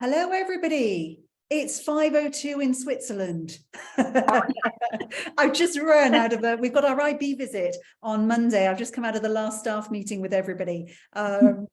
Hello, everybody. It's 5:02 in Switzerland. I've just run out of we've got our IB visit on Monday. I've just come out of the last staff meeting with everybody.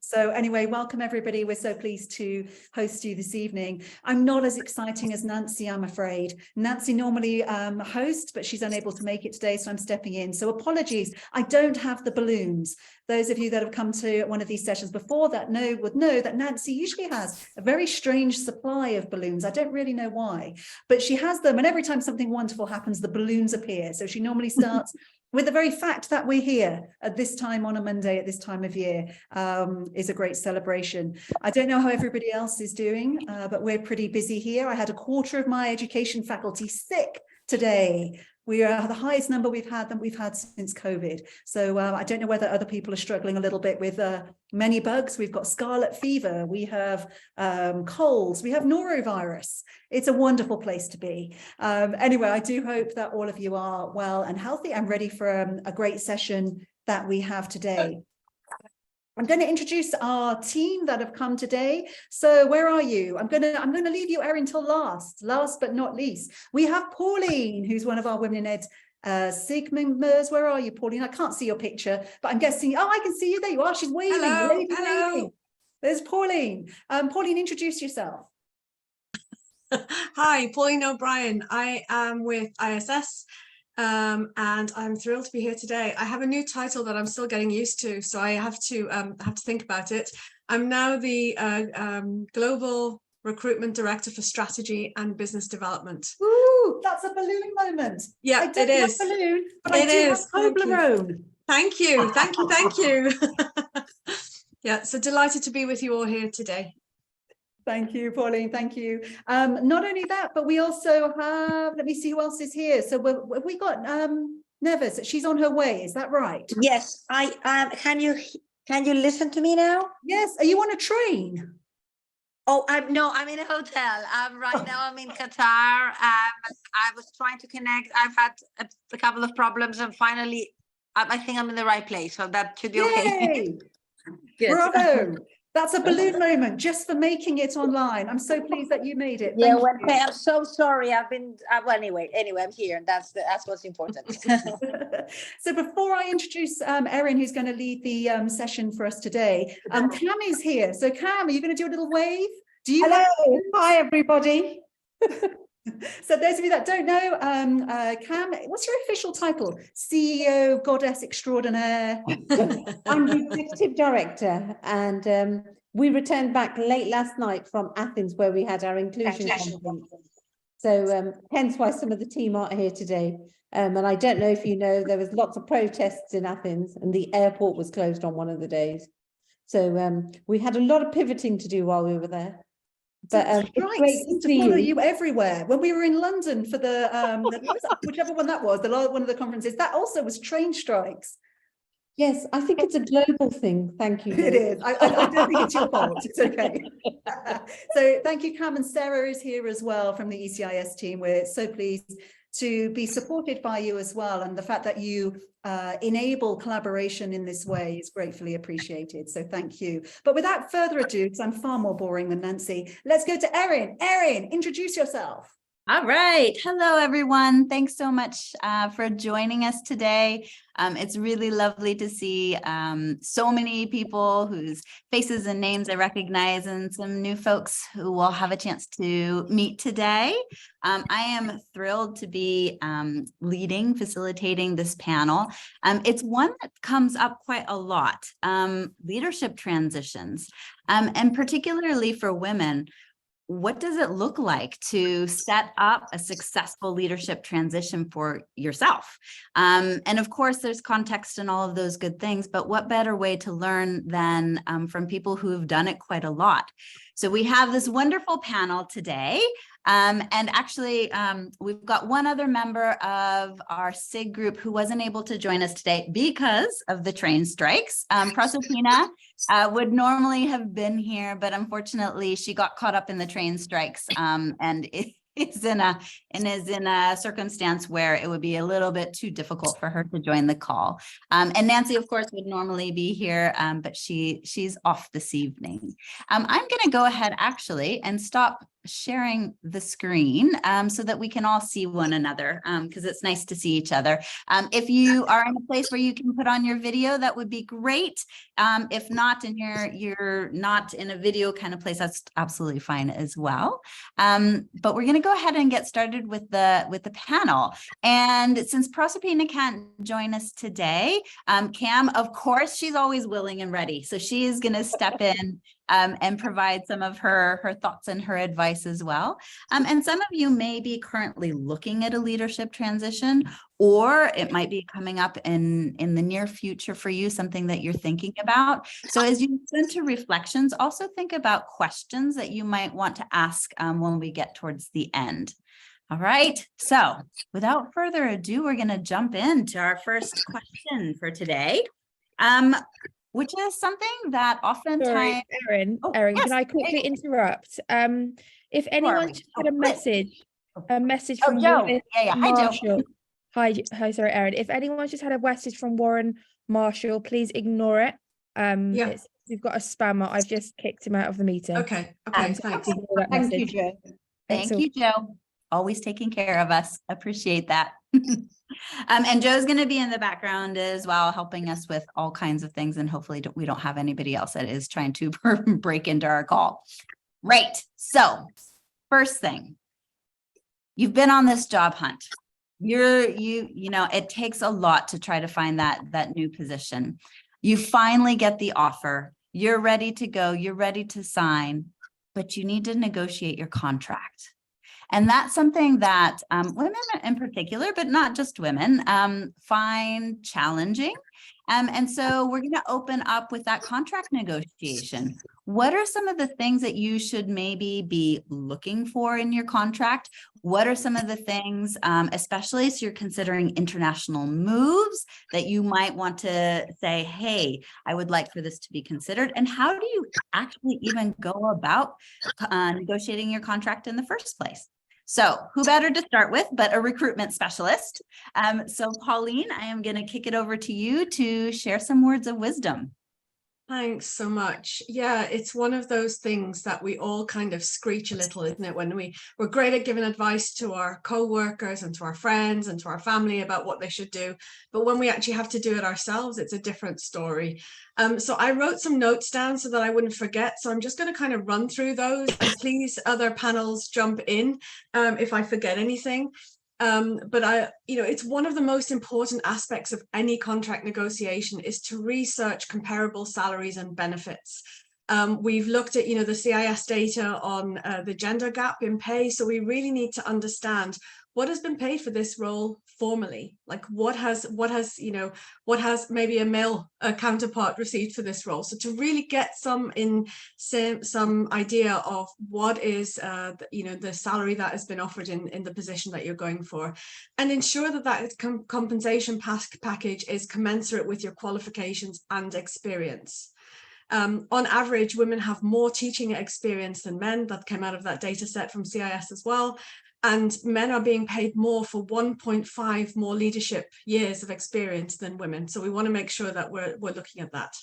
So anyway, welcome everybody. We're so pleased to host you this evening. I'm not as exciting as Nancy, I'm afraid. Nancy normally hosts, but she's unable to make it today, so I'm stepping in. So apologies, I don't have the balloons. Those of you that have come to one of these sessions before that would know that Nancy usually has a very strange supply of balloons. I don't really know why, but she has them, and every time something wonderful happens, the balloons appear. So she normally starts with the very fact that we're here at this time on a Monday at this time of year is a great celebration. I don't know how everybody else is doing, but we're pretty busy here. I had a quarter of my education faculty sick today. We are the highest number we've had since COVID. So I don't know whether other people are struggling a little bit with many bugs. We've got scarlet fever, we have colds, we have norovirus. It's a wonderful place to be. Anyway, I do hope that all of you are well and healthy and ready for a great session that we have today. I'm going to introduce our team that have come today. So where are you? I'm going to leave you, Erin, till last but not least. We have Pauline, who's one of our Women in Ed Sigmund Mers. Where are you, Pauline? I can't see your picture, but I'm guessing. Oh, I can see you. There you are. She's waving. Hello. Hello. Waving. There's Pauline. Pauline, introduce yourself. Hi, Pauline O'Brien. I am with ISS. And I'm thrilled to be here today. I have a new title that I'm still getting used to, so I have to think about it. I'm now the Global Recruitment Director for Strategy and Business Development. Ooh, that's a balloon moment. Yeah, I don't it is. have balloon, but it I do is. have Toblerone. Thank you. Thank you. Thank you. Yeah, so delighted to be with you all here today. Thank you, Pauline. Thank you. Not only that, but we also have, let me see who else is here. So we got Nevis. She's on her way. Is that right? Yes. Can you listen to me now? Yes. Are you on a train? Oh, I'm in a hotel. Right now I'm in Qatar. I was trying to connect. I've had a couple of problems, and finally, I think I'm in the right place. So that should be okay. Good. Bravo. That's a balloon moment just for making it online. I'm so pleased that you made it. Yeah, I'm so sorry. I've been well, anyway, I'm here, and that's what's important. So before I introduce Erin, who's going to lead the session for us today, Cam is here. So Cam, are you going to do a little wave? Hello. Hi, everybody. So those of you that don't know, Cam, what's your official title? CEO, Goddess Extraordinaire? I'm the Executive Director, and we returned back late last night from Athens, where we had our inclusion conference. So hence why some of the team aren't here today. And I don't know if you know, there was lots of protests in Athens, and the airport was closed on one of the days. So we had a lot of pivoting to do while we were there. But it's great to follow you everywhere. When we were in London for the whichever one that was, the one of the conferences, that also was train strikes. Yes, I think it's a global thing. Thank you. It is. I don't think it's your fault. It's okay. So thank you, Cam, and Sarah is here as well from the ECIS team. We're so pleased to be supported by you as well, and the fact that you enable collaboration in this way is gratefully appreciated, so thank you. But without further ado, because I'm far more boring than Nancy, let's go to Erin. Erin, introduce yourself. All right. Hello, everyone. Thanks so much for joining us today. It's really lovely to see so many people whose faces and names I recognize, and some new folks who will have a chance to meet today. I am thrilled to be facilitating this panel. It's one that comes up quite a lot, leadership transitions, and particularly for women. What does it look like to set up a successful leadership transition for yourself? And of course, there's context and all of those good things, but what better way to learn than from people who have done it quite a lot? So we have this wonderful panel today. And actually, we've got one other member of our SIG group who wasn't able to join us today because of the train strikes. Proserpina would normally have been here, but unfortunately she got caught up in the train strikes and is in a circumstance where it would be a little bit too difficult for her to join the call. And Nancy, of course, would normally be here, but she's off this evening. I'm going to go ahead actually and stop sharing the screen so that we can all see one another, because it's nice to see each other. If you are in a place where you can put on your video, that would be great. If not, and you're not in a video kind of place, that's absolutely fine as well. But we're going to go ahead and get started with the panel. And since Proserpina can't join us today, Cam, of course, she's always willing and ready. So she is going to step in and provide some of her thoughts and her advice as well. And some of you may be currently looking at a leadership transition, or it might be coming up in the near future for you, something that you're thinking about. So as you listen to reflections, also think about questions that you might want to ask when we get towards the end. All right, so without further ado, we're going to jump into our first question for today, which is something that oftentimes... Sorry, Erin, yes, can I quickly interrupt? If anyone just had a message from Joe. Warren Hi, Marshall. Joe. Hi, sorry, Erin. If anyone just had a message from Warren Marshall, please ignore it. We've got a spammer. I've just kicked him out of the meeting. Okay, So thanks. ignore that Thank you, message. Joe. Thank you, Joe. Always taking care of us. Appreciate that. And Joe's going to be in the background as well, helping us with all kinds of things. And hopefully we don't have anybody else that is trying to break into our call. Right. So first thing, you've been on this job hunt. You know, it takes a lot to try to find that new position. You finally get the offer. You're ready to go. You're ready to sign, but you need to negotiate your contract. And that's something that women in particular, but not just women, find challenging. And so we're going to open up with that contract negotiation. What are some of the things that you should maybe be looking for in your contract? What are some of the things, especially if you're considering international moves, that you might want to say, hey, I would like for this to be considered? And how do you actually even go about negotiating your contract in the first place? So who better to start with but a recruitment specialist? So Pauline, I am going to kick it over to you to share some words of wisdom. Thanks so much. Yeah, it's one of those things that we all kind of screech a little, isn't it? When we're great at giving advice to our co-workers and to our friends and to our family about what they should do. But when we actually have to do it ourselves, it's a different story. So I wrote some notes down so that I wouldn't forget. So I'm just going to kind of run through those, and please other panels jump in if I forget anything. But it's one of the most important aspects of any contract negotiation is to research comparable salaries and benefits. We've looked at, the CIS data on the gender gap in pay. So we really need to understand what has been paid for this role formally, like what has maybe a male counterpart received for this role. So to really get some idea of what is the salary that has been offered in the position that you're going for, and ensure that compensation package is commensurate with your qualifications and experience. On average, women have more teaching experience than men. That came out of that data set from CIS as well. And men are being paid more for 1.5 more leadership years of experience than women. So we want to make sure that we're looking at that.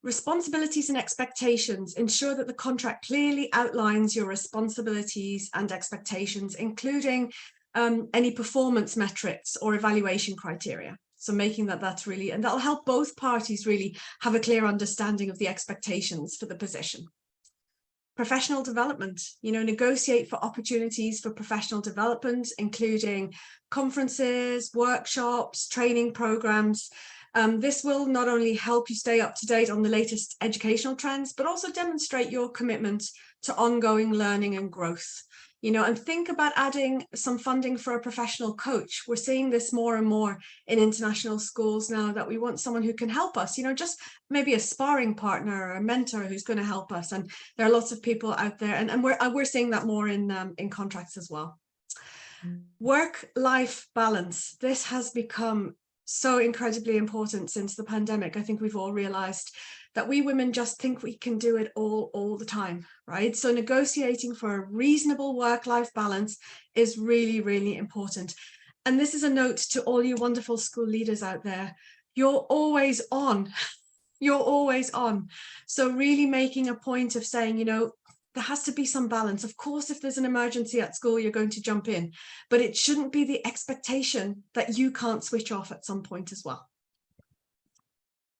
Responsibilities and expectations. Ensure that the contract clearly outlines your responsibilities and expectations, including any performance metrics or evaluation criteria. So making that's really, and that'll help both parties really have a clear understanding of the expectations for the position. Professional development, negotiate for opportunities for professional development, including conferences, workshops, training programs. This will not only help you stay up to date on the latest educational trends, but also demonstrate your commitment to ongoing learning and growth. And think about adding some funding for a professional coach. We're seeing this more and more in international schools now, that we want someone who can help us, just maybe a sparring partner or a mentor who's going to help us. And there are lots of people out there, and we're seeing that more in contracts as well. Work-life balance. This has become so incredibly important since the pandemic. I think we've all realized that we women just think we can do it all the time, right? So negotiating for a reasonable work-life balance is really, really important. And this is a note to all you wonderful school leaders out there. You're always on. You're always on. So really making a point of saying, you know, there has to be some balance. Of course, if there's an emergency at school, you're going to jump in, but it shouldn't be the expectation that you can't switch off at some point as well.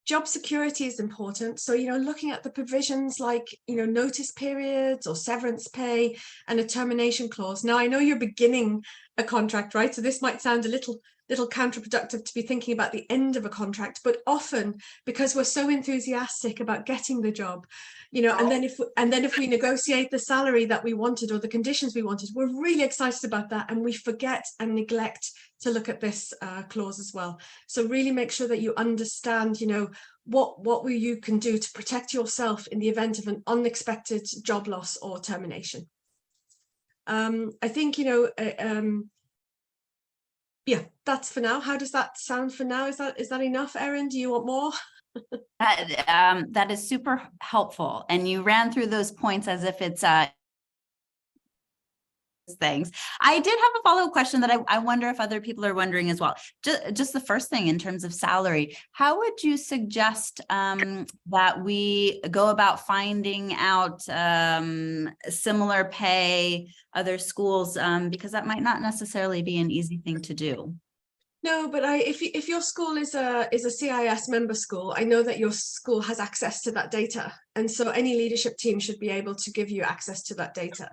Job security is important. So, you know, looking at the provisions like, you know, notice periods or severance pay and a termination clause. Now, I know you're beginning a contract, right? So this might sound a little counterproductive to be thinking about the end of a contract, but often because we're so enthusiastic about getting the job, you know, and then if we negotiate the salary that we wanted or the conditions we wanted, we're really excited about that, and we forget and neglect to look at this clause as well. So really make sure that you understand, you know, what you can do to protect yourself in the event of an unexpected job loss or termination. I think, you know, yeah, that's for now. How does that sound for now? Is that enough, Erin? Do you want more? That is super helpful. And you ran through those points as if it's things. I did have a follow-up question that I wonder if other people are wondering as well. Just the first thing in terms of salary, how would you suggest that we go about finding out similar pay other schools, because that might not necessarily be an easy thing to do? No, but if your school is a CIS member school, I know that your school has access to that data, and so any leadership team should be able to give you access to that data.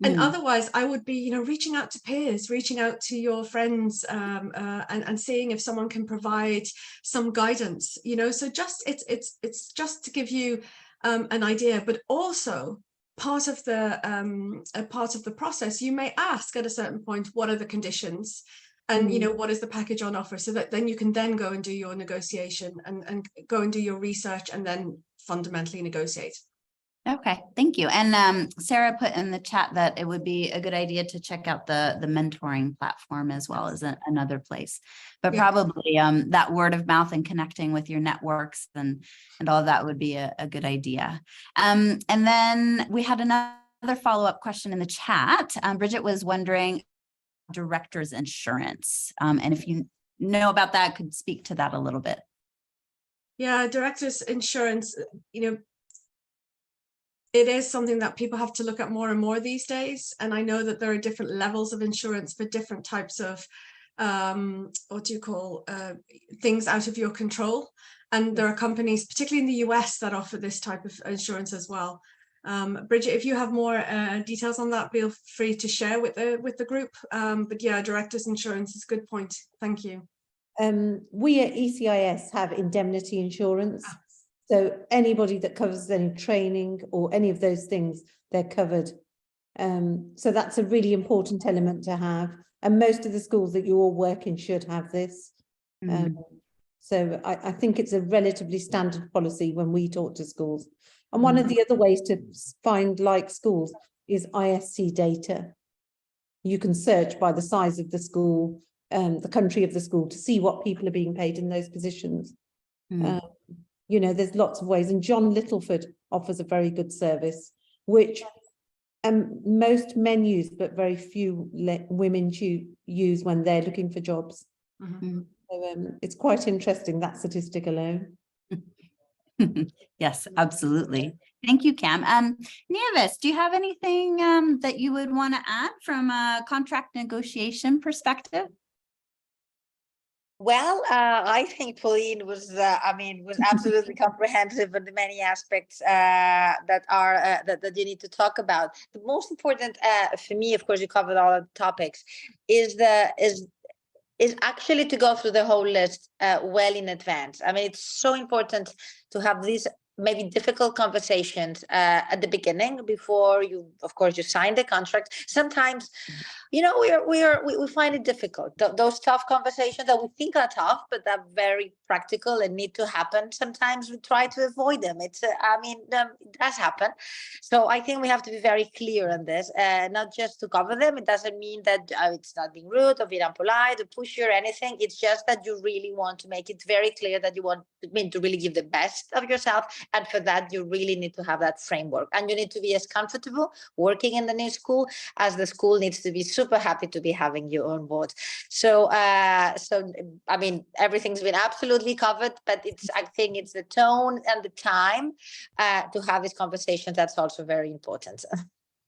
And otherwise, I would be, you know, reaching out to peers, reaching out to your friends, and seeing if someone can provide some guidance. You know, so just it's just to give you an idea, but also part of the process. You may ask at a certain point, what are the conditions, and you know, what is the package on offer, so that then you can then go and do your negotiation and go and do your research and then fundamentally negotiate. Okay, thank you. And Sarah put in the chat that it would be a good idea to check out the mentoring platform as well as another place. But probably that word of mouth and connecting with your networks and all of that would be a good idea. And then we had another follow-up question in the chat. Bridget was wondering director's insurance. And if you know about that, could speak to that a little bit. Yeah, director's insurance, you know, it is something that people have to look at more and more these days. And I know that there are different levels of insurance for different types of, what do you call, things out of your control. And there are companies, particularly in the US, that offer this type of insurance as well. Bridget, if you have more details on that, feel free to share with the group. But yeah, director's insurance is a good point. Thank you. We at ECIS have indemnity insurance. So anybody that covers any training or any of those things, they're covered. So that's a really important element to have. And most of the schools that you all work in should have this. So I think it's a relatively standard policy when we talk to schools. And one of the other ways to find like schools is ISC data. You can search by the size of the school, the country of the school, to see what people are being paid in those positions. You know, there's lots of ways, and John Littleford offers a very good service, which most men use, but very few women use when they're looking for jobs. So it's quite interesting, that statistic alone. Yes, absolutely. Thank you, Cam. Nieves, do you have anything that you would want to add from a contract negotiation perspective? Well, I think Pauline was absolutely comprehensive in the many aspects that you need to talk about. The most important for me, of course, you covered all of the topics, is actually to go through the whole list well in advance. I mean, it's so important to have these maybe difficult conversations at the beginning before you, of course, you sign the contract. Sometimes, you know, we find it difficult. Those tough conversations that we think are tough, but they're very practical and need to happen. Sometimes we try to avoid them. It does happen. So I think we have to be very clear on this, not just to cover them. It doesn't mean that it's not being rude or being unpolite or pushy or anything. It's just that you really want to make it very clear that you want to really give the best of yourself And for that, you really need to have that framework, and you need to be as comfortable working in the new school as the school needs to be super happy to be having you on board. So, I mean, everything's been absolutely covered, but I think it's the tone and the time to have this conversation that's also very important.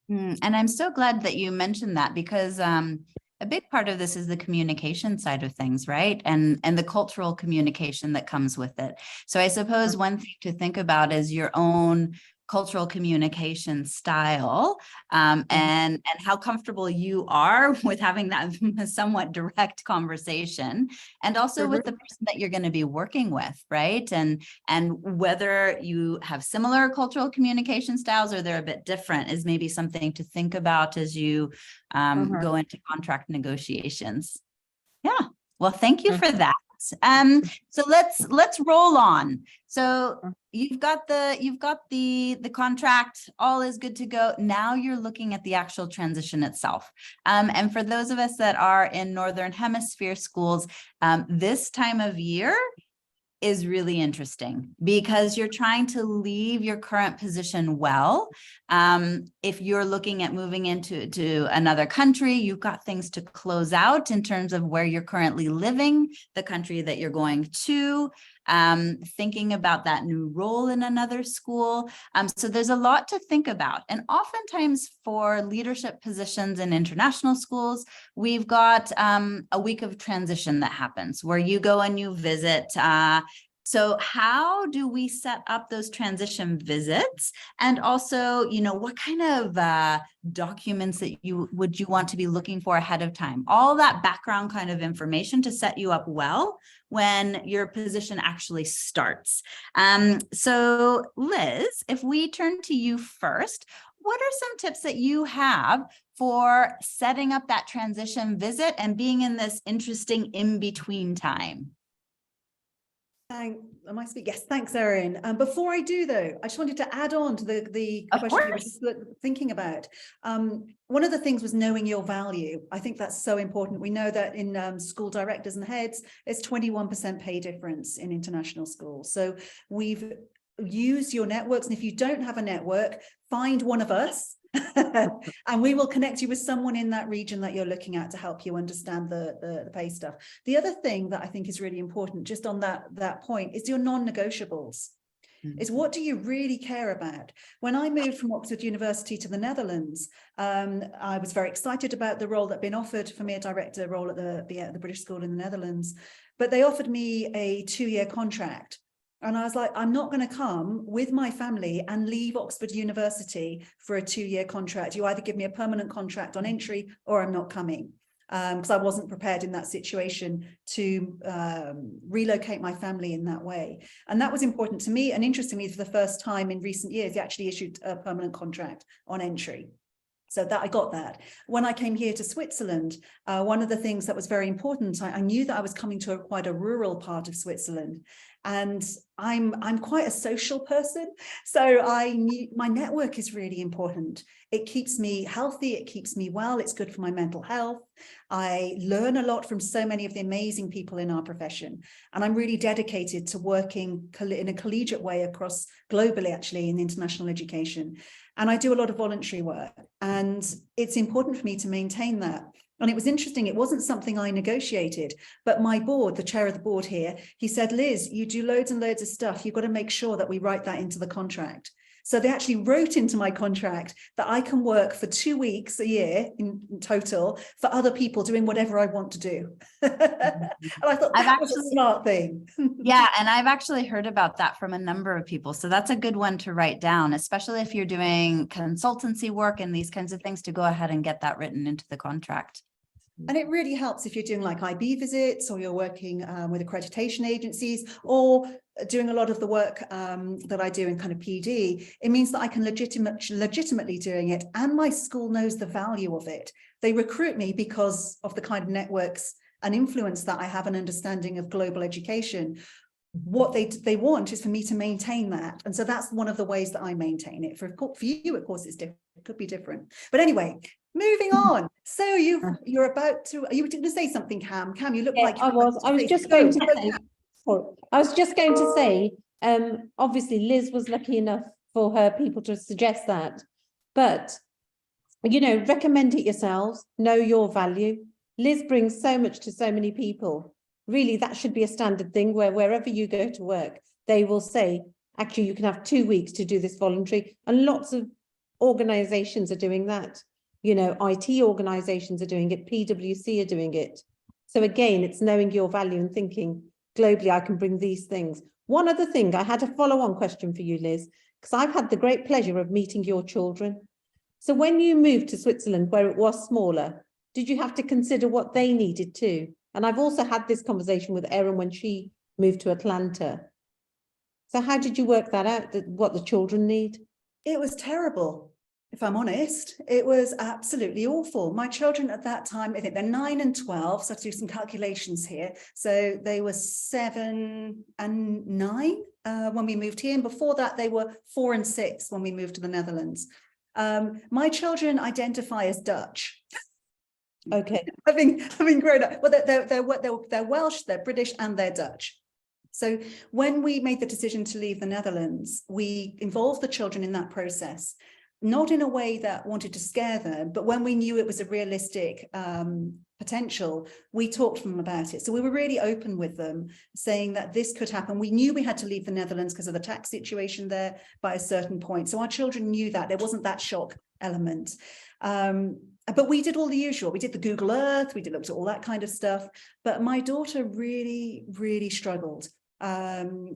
And I'm so glad that you mentioned that, because a big part of this is the communication side of things, right? And the cultural communication that comes with it. So I suppose one thing to think about is your own cultural communication style, and how comfortable you are with having that somewhat direct conversation, and also with the person that you're going to be working with, right? And whether you have similar cultural communication styles or they're a bit different is maybe something to think about as you go into contract negotiations. Yeah, well, thank you for that. So let's roll on. So you've got the contract, all is good to go. Now you're looking at the actual transition itself. And for those of us that are in Northern Hemisphere schools, this time of year is really interesting because you're trying to leave your current position well. If you're looking at moving into another country, you've got things to close out in terms of where you're currently living, the country that you're going to, thinking about that new role in another school. So there's a lot to think about. And oftentimes for leadership positions in international schools, we've got a week of transition that happens where you go and you visit. So how do we set up those transition visits? And also, what kind of documents that would you want to be looking for ahead of time? All that background kind of information to set you up well when your position actually starts. So Liz, if we turn to you first, what are some tips that you have for setting up that transition visit and being in this interesting in-between time? Am I speaking? Yes, thanks, Erin. Before I do, though, I just wanted to add on to the question you were just thinking about. One of the things was knowing your value. I think that's so important. We know that in school directors and heads, it's 21% pay difference in international schools. So we've used your networks. And if you don't have a network, find one of us. And we will connect you with someone in that region that you're looking at to help you understand the pay stuff. The other thing that I think is really important, just on that point, is your non-negotiables. Is what do you really care about? When I moved from Oxford University to the Netherlands, I was very excited about the role that had been offered for me, a director role at the British School in the Netherlands, but they offered me a 2-year contract. And I was like, I'm not going to come with my family and leave Oxford University for a 2-year contract. You either give me a permanent contract on entry or I'm not coming. Because I wasn't prepared in that situation to relocate my family in that way. And that was important to me. And interestingly, for the first time in recent years, they actually issued a permanent contract on entry. So that I got that. When I came here to Switzerland, one of the things that was very important, I knew that I was coming to quite a rural part of Switzerland. And I'm quite a social person. So I knew my network is really important. It keeps me healthy. It keeps me well. It's good for my mental health. I learn a lot from so many of the amazing people in our profession. And I'm really dedicated to working in a collegiate way across globally, actually, in international education. And I do a lot of voluntary work. And it's important for me to maintain that. And it was interesting, it wasn't something I negotiated, but my board, the chair of the board here, he said, Liz, you do loads and loads of stuff. You've got to make sure that we write that into the contract. So they actually wrote into my contract that I can work for 2 weeks a year in total for other people doing whatever I want to do. And I thought that was a smart thing. Yeah, and I've actually heard about that from a number of people. So that's a good one to write down, especially if you're doing consultancy work and these kinds of things, to go ahead and get that written into the contract. And it really helps if you're doing like IB visits, or you're working with accreditation agencies, or doing a lot of the work that I do in kind of PD. It means that I can legitimately doing it, and my school knows the value of it. They recruit me because of the kind of networks and influence that I have, an understanding of global education. What they want is for me to maintain that. And so that's one of the ways that I maintain it. For you, of course, it's different. It could be different. But anyway, moving on. So you're about to, are you going to say something, Cam? Cam, you look like I was just going to say, Obviously, Liz was lucky enough for her people to suggest that. But, you know, recommend it yourselves, know your value. Liz brings so much to so many people. Really, that should be a standard thing where wherever you go to work, they will say, actually, you can have 2 weeks to do this voluntary. And lots of organizations are doing that. You know, IT organizations are doing it, PwC are doing it. So again, it's knowing your value and thinking, globally, I can bring these things. One other thing, I had a follow-on question for you, Liz, because I've had the great pleasure of meeting your children. So when you moved to Switzerland, where it was smaller, did you have to consider what they needed too? And I've also had this conversation with Erin when she moved to Atlanta. So how did you work that out, what the children need? It was terrible, if I'm honest. It was absolutely awful. My children at that time, I think they're 9 and 12, so I have to do some calculations here. So they were 7 and 9 when we moved here. And before that, they were 4 and 6 when we moved to the Netherlands. My children identify as Dutch. Okay. having grown up, well, they're Welsh, they're British, and they're Dutch. So when we made the decision to leave the Netherlands, we involved the children in that process, not in a way that wanted to scare them, but when we knew it was a realistic potential, we talked to them about it. So we were really open with them, saying that this could happen. We knew we had to leave the Netherlands because of the tax situation there by a certain point. So our children knew that there wasn't that shock element. But we did all the usual. We did the Google Earth, we looked at all that kind of stuff. But my daughter really, really struggled.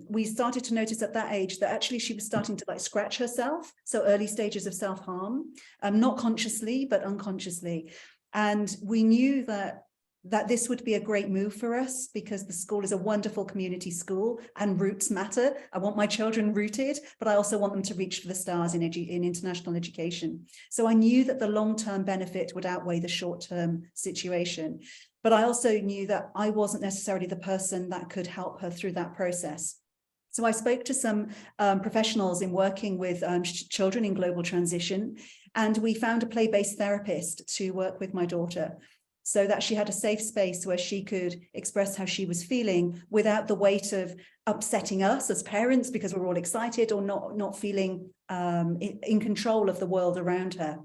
We started to notice at that age that actually she was starting to like scratch herself. So early stages of self-harm, not consciously, but unconsciously. And we knew that this would be a great move for us because the school is a wonderful community school and roots matter. I want my children rooted, but I also want them to reach for the stars in international education. So I knew that the long-term benefit would outweigh the short-term situation. But I also knew that I wasn't necessarily the person that could help her through that process. So I spoke to some professionals in working with children in global transition, and we found a play-based therapist to work with my daughter so that she had a safe space where she could express how she was feeling without the weight of upsetting us as parents because we're all excited or not feeling in control of the world around her.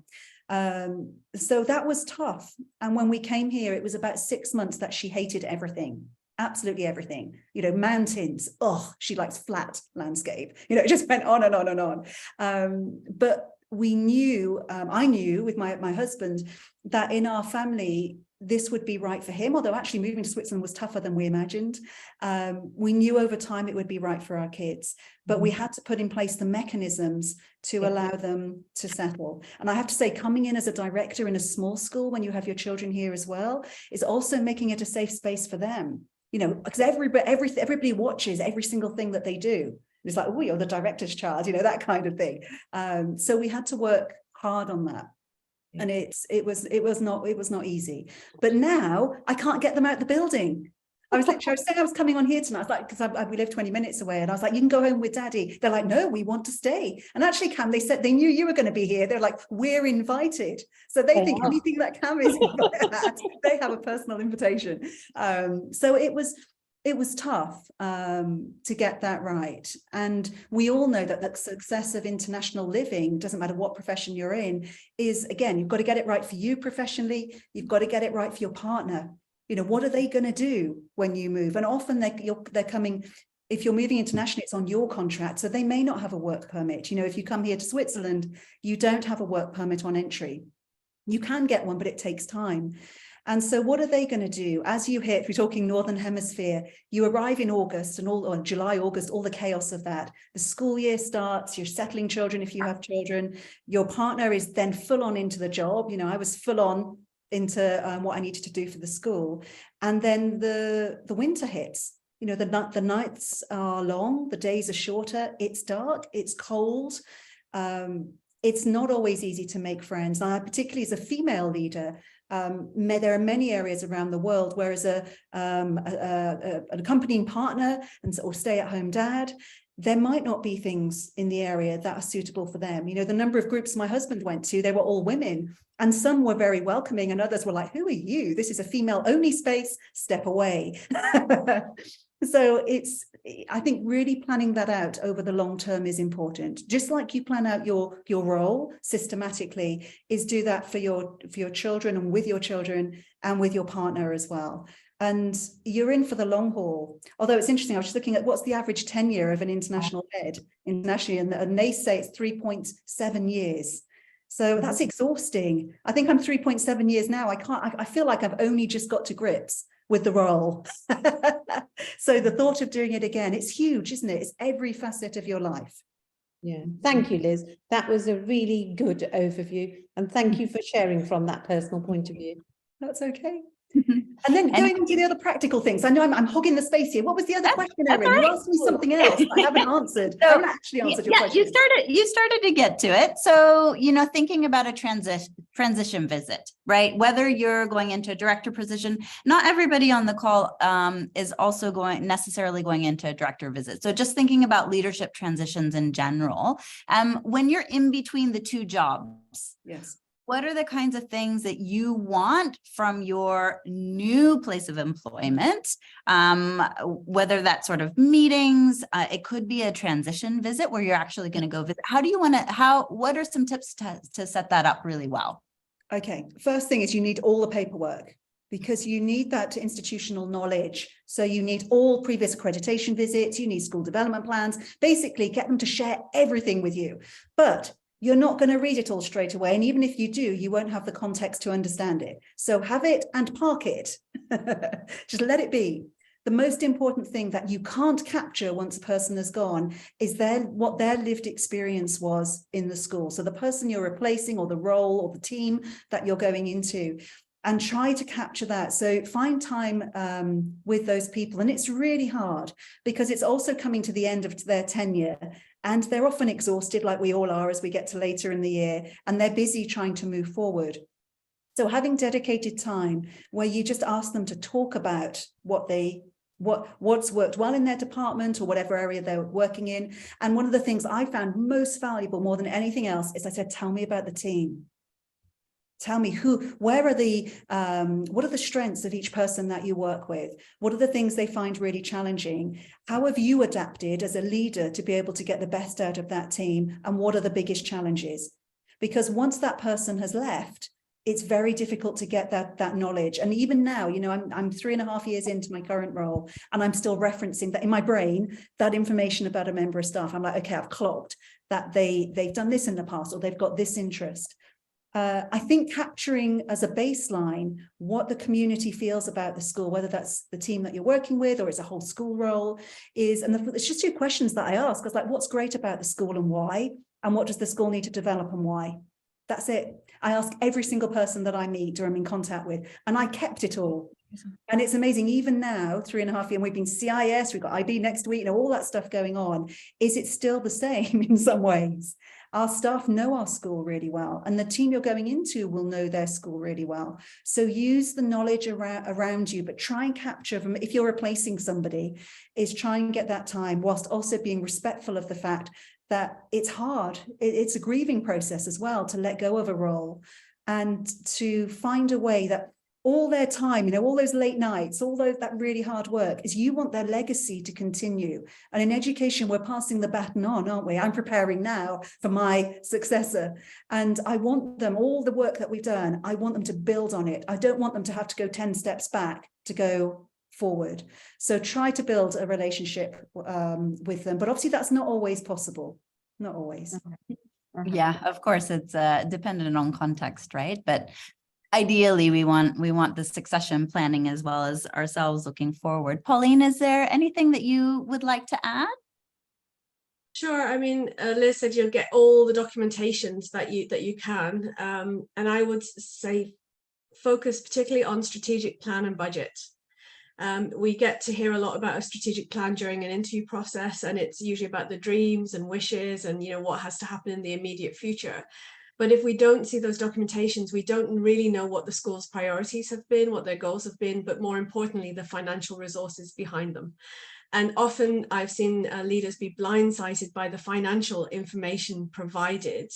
So that was tough. And when we came here, it was about 6 months that she hated everything, absolutely everything, you know, mountains. Oh, she likes flat landscape, you know, it just went on and on and on. But we knew, I knew with my husband that in our family, this would be right for him, although actually moving to Switzerland was tougher than we imagined. We knew over time it would be right for our kids, but we had to put in place the mechanisms to allow them to settle. And I have to say, coming in as a director in a small school when you have your children here as well, is also making it a safe space for them, you know, because everybody watches every single thing that they do. It's like, oh, you're the director's child, you know, that kind of thing. So we had to work hard on that. And it was not easy. But now I can't get them out the building. I was saying I was coming on here tonight. I was like, because we live 20 minutes away, and I was like, you can go home with Daddy. They're like, no, we want to stay. And actually, Cam, they said they knew you were going to be here. They're like, we're invited. So they think anything that Cam is at, they have a personal invitation. So it was tough to get that right. And we all know that the success of international living, doesn't matter what profession you're in, is, again, you've got to get it right for you professionally. You've got to get it right for your partner. You know, what are they going to do when you move? And often they're coming, if you're moving internationally, it's on your contract. So they may not have a work permit. You know, if you come here to Switzerland, you don't have a work permit on entry. You can get one, but it takes time. And so what are they going to do? As you hit, we're talking Northern Hemisphere, you arrive in August and or July, August, all the chaos of that. The school year starts, you're settling children if you have children. Your partner is then full on into the job. You know, I was full on into what I needed to do for the school. And then the winter hits. You know, the nights are long, the days are shorter, it's dark, it's cold. It's not always easy to make friends. And I, particularly as a female leader, there are many areas around the world where as an accompanying partner or stay-at-home dad, there might not be things in the area that are suitable for them. You know, the number of groups my husband went to, they were all women, and some were very welcoming and others were like, who are you? This is a female-only space, step away. So I think really planning that out over the long term is important. Just like you plan out your role systematically, is do that for your children and with your children and with your partner as well. And you're in for the long haul. Although it's interesting, I was just looking at what's the average tenure of an international head internationally, and they say it's 3.7 years. So that's exhausting. I think I'm 3.7 years now. I feel like I've only just got to grips with the role. So the thought of doing it again, it's huge, isn't it? It's every facet of your life. Yeah, thank you, Liz. That was a really good overview, and thank you for sharing from that personal point of view. That's okay. And then going on to the other practical things. I know I'm hogging the space here. What was the other question, Erin? You asked me something else I haven't answered. I haven't actually answered your question. You started to get to it. So, you know, thinking about a transition visit, right? Whether you're going into a director position, not everybody on the call is also necessarily going into a director visit. So just thinking about leadership transitions in general, when you're in between the two jobs, yes, what are the kinds of things that you want from your new place of employment? Whether that's sort of meetings, it could be a transition visit where you're actually going to go visit. How do you want to, what are some tips to set that up really well? Okay, first thing is you need all the paperwork, because you need that institutional knowledge. So you need all previous accreditation visits, you need school development plans, basically get them to share everything with you. But you're not going to read it all straight away. And even if you do, you won't have the context to understand it. So have it and park it. Just let it be. The most important thing that you can't capture once a person has gone is what their lived experience was in the school. So the person you're replacing, or the role or the team that you're going into, and try to capture that. So find time with those people. And it's really hard because it's also coming to the end of their tenure, and they're often exhausted, like we all are as we get to later in the year, and they're busy trying to move forward. So having dedicated time where you just ask them to talk about what's worked well in their department or whatever area they're working in. And one of the things I found most valuable more than anything else is I said, tell me about the team. Tell me what are the strengths of each person that you work with? What are the things they find really challenging? How have you adapted as a leader to be able to get the best out of that team? And what are the biggest challenges? Because once that person has left, it's very difficult to get that knowledge. And even now, you know, I'm 3.5 years into my current role, and I'm still referencing that in my brain, that information about a member of staff. I'm like, okay, I've clocked that they've done this in the past, or they've got this interest. I think capturing as a baseline what the community feels about the school, whether that's the team that you're working with or it's a whole school role, is, and it's just 2 questions that I ask. I was like, what's great about the school and why? And what does the school need to develop and why? That's it. I ask every single person that I meet or I'm in contact with, and I kept it all. And it's amazing, even now, 3.5 years, and we've been CIS, we've got IB next week, you know, all that stuff going on. Is it still the same in some ways? Our staff know our school really well, and the team you're going into will know their school really well. So use the knowledge around you, but try and capture them. If you're replacing somebody, is try and get that time whilst also being respectful of the fact that it's hard. It's a grieving process as well to let go of a role, and to find a way that all their time, you know, all those late nights, that really hard work, is you want their legacy to continue. And in education, we're passing the baton on, aren't we? I'm preparing now for my successor. And I want them, all the work that we've done, I want them to build on it. I don't want them to have to go 10 steps back to go forward. So try to build a relationship with them. But obviously that's not always possible. Not always. Yeah, of course, it's dependent on context, right? But ideally, we want the succession planning as well as ourselves looking forward. Pauline, is there anything that you would like to add? Sure. I mean, Liz said you'll get all the documentations that you can, and I would say focus particularly on strategic plan and budget. We get to hear a lot about a strategic plan during an interview process, and it's usually about the dreams and wishes and, you know, what has to happen in the immediate future. But if we don't see those documentations, we don't really know what the school's priorities have been, what their goals have been, but more importantly, the financial resources behind them. And often I've seen leaders be blindsided by the financial information provided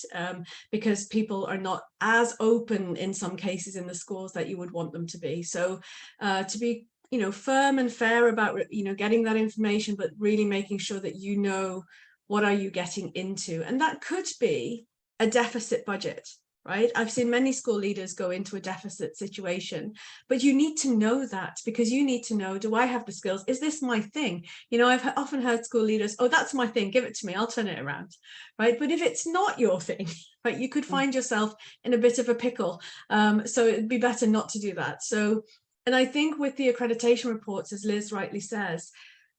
because people are not as open in some cases in the schools that you would want them to be. So to be you know, firm and fair about, you know, getting that information, but really making sure that you know what are you getting into. And that could be a deficit budget, right? I've seen many school leaders go into a deficit situation, but you need to know that, because you need to know, do I have the skills? Is this my thing? You know, I've often heard school leaders, oh, that's my thing, give it to me, I'll turn it around, right? But if it's not your thing, right, you could find yourself in a bit of a pickle. So it'd be better not to do that. So, and I think with the accreditation reports, as Liz rightly says,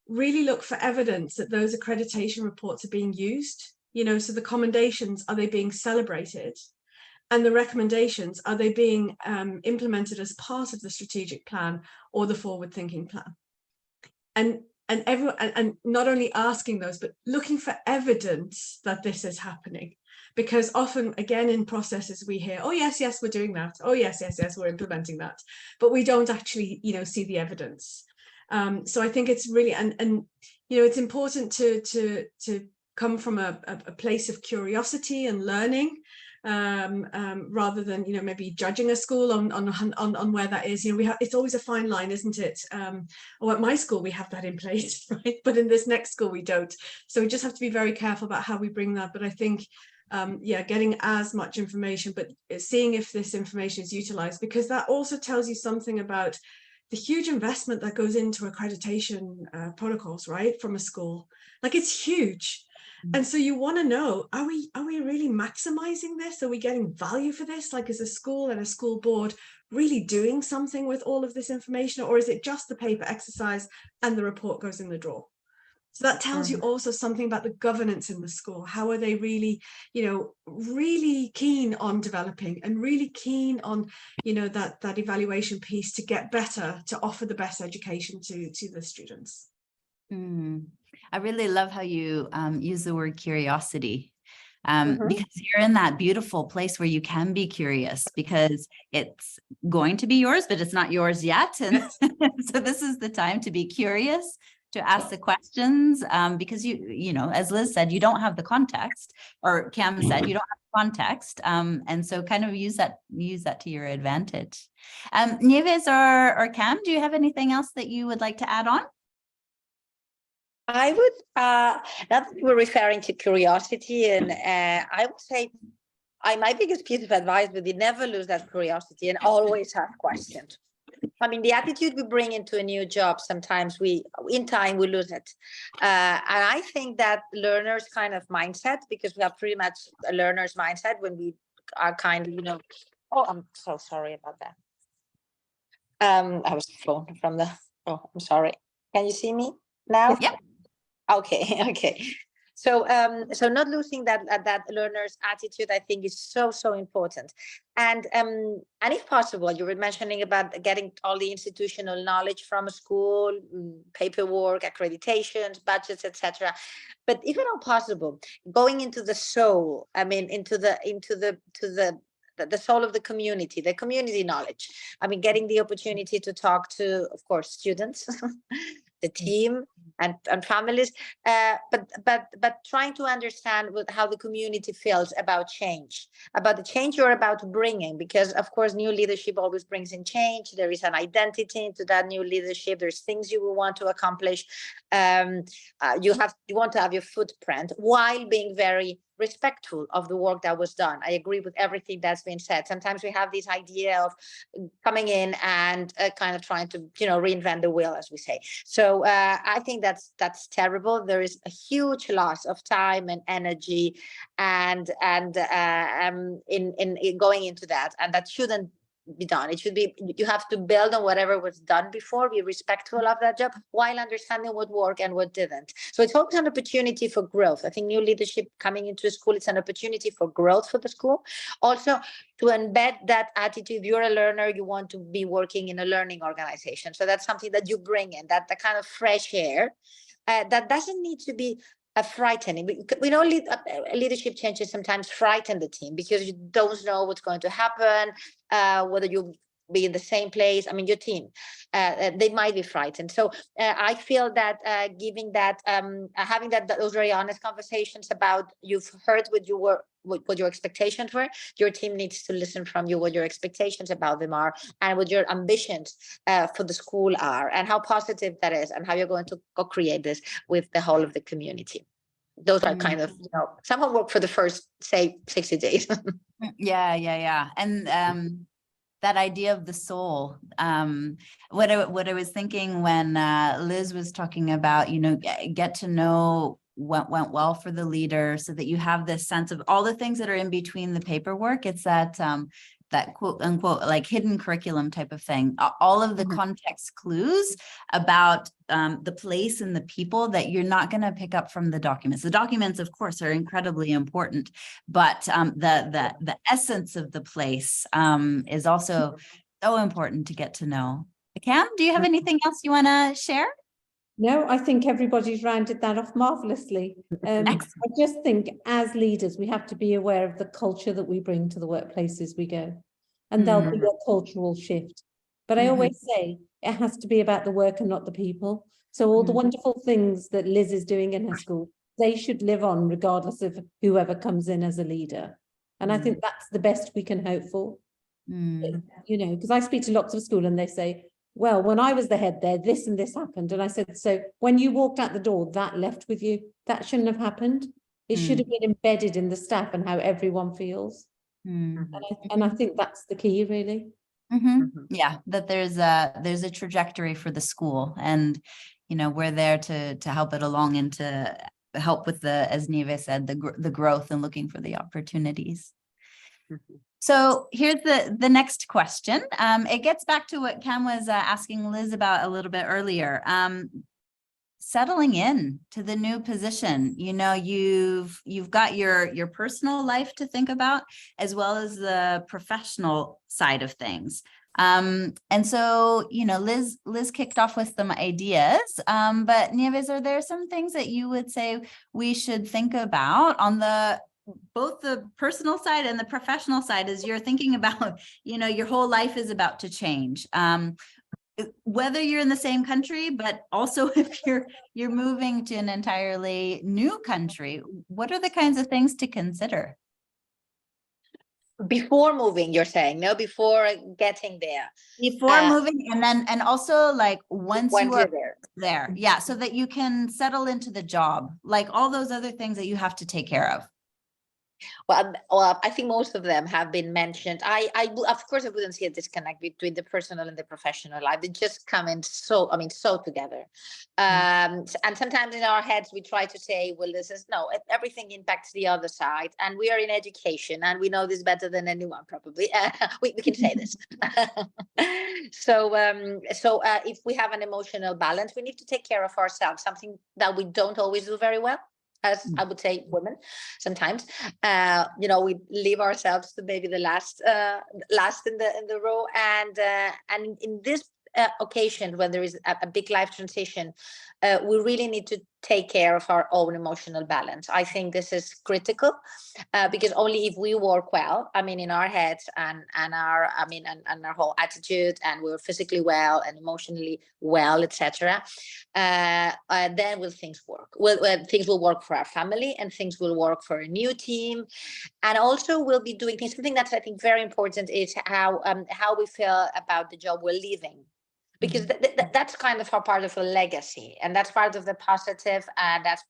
really look for evidence that those accreditation reports are being used. You know, so the commendations, are they being celebrated? And the recommendations, are they being implemented as part of the strategic plan or the forward thinking plan? And not only asking those, but looking for evidence that this is happening. Because often, again, in processes, we hear, oh, yes, yes, we're doing that. Oh, yes, yes, yes, we're implementing that. But we don't actually, you know, see the evidence. So I think it's really, and you know, it's important to come from a place of curiosity and learning, rather than, you know, maybe judging a school on where that is. You know, it's always a fine line, isn't it? Or at my school we have that in place, right? But in this next school we don't. So we just have to be very careful about how we bring that. But I think, yeah, getting as much information, but seeing if this information is utilized, because that also tells you something about the huge investment that goes into accreditation protocols, right, from a school. Like, it's huge. And so you want to know, are we really maximizing this? Are we getting value for this? Like, is a school and a school board really doing something with all of this information, or is it just the paper exercise and the report goes in the drawer? So that tells you also something about the governance in the school. How are they really, you know, really keen on developing and really keen on, you know, that evaluation piece to get better, to offer the best education to the students. I really love how you use the word curiosity, Mhm. because you're in that beautiful place where you can be curious, because it's going to be yours, but it's not yours yet. And so this is the time to be curious, to ask the questions, because you know, as Liz said, you don't have the context, or Cam said, you don't have the context. And so kind of use that to your advantage. Nieves or Cam, do you have anything else that you would like to add on? I would, now that we're referring to curiosity, and I would say my biggest piece of advice would be never lose that curiosity and always have questions. I mean, the attitude we bring into a new job, sometimes in time we lose it. And I think that learners kind of mindset, because we have pretty much a learner's mindset when we are kind of, you know, oh, I'm so sorry about that. I was flown from the, oh, I'm sorry. Can you see me now? Yep. Okay, okay. So not losing that learner's attitude, I think, is so important. And if possible, you were mentioning about getting all the institutional knowledge from a school, paperwork, accreditations, budgets, etc. But if at all possible, going into the soul, I mean, into the soul of the community knowledge. I mean, getting the opportunity to talk to, of course, students, the team, and families, but trying to understand how the community feels about the change you're about to bring in, because of course new leadership always brings in change. There is an identity into that new leadership. There's things you will want to accomplish. You want to have your footprint while being very respectful of the work that was done. I agree with everything that's been said. Sometimes we have this idea of coming in and kind of trying to, you know, reinvent the wheel, as we say. So I think that's terrible. There is a huge loss of time and energy, and in going into that, and that shouldn't be done. It should be, you have to build on whatever was done before, be respectful of that job while understanding what worked and what didn't. So it's always an opportunity for growth. I think new leadership coming into a school, it's an opportunity for growth for the school. Also to embed that attitude. If you're a learner, you want to be working in a learning organization. So that's something that you bring in, that the kind of fresh air that doesn't need to be frightening. We know leadership changes sometimes frighten the team, because you don't know what's going to happen, whether you'll be in the same place. I mean, your team, they might be frightened. So I feel that giving that, having those very honest conversations about, you've heard what you were what your expectations were. Your team needs to listen from you what your expectations about them are, and what your ambitions for the school are, and how positive that is, and how you're going to co-create this with the whole of the community. Those are kind of, some homework for the first, say, 60 days. Yeah. And that idea of the soul, what I was thinking when Liz was talking about, get to know what went well for the leader, so that you have this sense of all the things that are in between the paperwork. It's that quote unquote like hidden curriculum type of thing, all of the context clues about the place and the people that you're not going to pick up from the documents. The documents, of course, are incredibly important, but the essence of the place is also so important to get to know. Cam, do you have anything else you want to share? No, I think everybody's rounded that off marvelously. I just think as leaders, we have to be aware of the culture that we bring to the workplaces we go. And there'll be a cultural shift. But I always say it has to be about the work and not the people. So all the wonderful things that Liz is doing in her school, they should live on regardless of whoever comes in as a leader. And I think that's the best we can hope for. Because I speak to lots of school and they say, well, when I was the head there, this and this happened. And I said, so when you walked out the door, that left with you, that shouldn't have happened. It should have been embedded in the staff and how everyone feels. And I think that's the key, really. Yeah, that there's a trajectory for the school, and we're there to help it along and to help with as Nive said, the growth and looking for the opportunities. So here's the next question. It gets back to what Cam was asking Liz about a little bit earlier. Settling in to the new position, you've got your personal life to think about, as well as the professional side of things. And so, Liz kicked off with some ideas, but Nieves, are there some things that you would say we should think about on both the personal side and the professional side as you're thinking about, your whole life is about to change? Whether you're in the same country, but also if you're moving to an entirely new country, what are the kinds of things to consider? Before moving, you're saying, no, before getting there. Before moving, and also like once you are there. Yeah, so that you can settle into the job, like all those other things that you have to take care of. Well, I think most of them have been mentioned. Of course, I wouldn't see a disconnect between the personal and the professional life. They just come in so together. And sometimes in our heads, we try to say, well, everything impacts the other side. And we are in education and we know this better than anyone, probably. We can say this. So if we have an emotional balance, we need to take care of ourselves, something that we don't always do very well. As I would say, women, sometimes, we leave ourselves to maybe the last in the row, and in this occasion when there is a big life transition, we really need to take care of our own emotional balance. I think this is critical because only if we work well, in our heads and our whole attitude, and we're physically well and emotionally well, etc., then will things work. Things will work for our family, and things will work for a new team, and also we'll be doing things. Something that's I think very important is how we feel about the job we're leaving. Because that's kind of our part of a legacy, and that's part of the positive, and that's